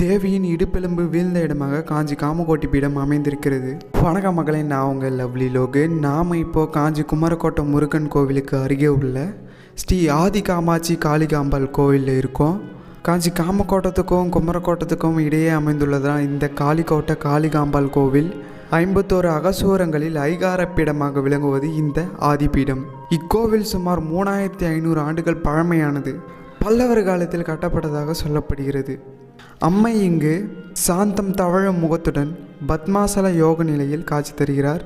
தேவியின் இடுப்பெலும்பு வீழ்ந்த இடமாக காஞ்சி காமகோட்டி பீடம் அமைந்திருக்கிறது. வணக்கம் மகளே, நான் உங்கள் லவ்லி லோகு. நாம் இப்போது காஞ்சி குமரக்கோட்டை முருகன் கோவிலுக்கு அருகே உள்ள ஸ்ரீ ஆதி காமாட்சி காளிகாம்பாள் கோவிலில் இருக்கோம். காஞ்சி காமக்கோட்டத்துக்கும் குமரக்கோட்டத்துக்கும் இடையே அமைந்துள்ளதான் இந்த காளிக்கோட்டை காளிகாம்பாள் கோவில். 51 அகசுவரங்களில் ஐகாரப்பீடமாக விளங்குவது இந்த ஆதிபீடம். இக்கோவில் சுமார் 3500 ஆண்டுகள் பழமையானது. பல்லவர் காலத்தில் கட்டப்பட்டதாக சொல்லப்படுகிறது. அம்மை இங்கு சாந்தம் தவழும் முகத்துடன் பத்மாசல யோக நிலையில் காட்சி தருகிறார்.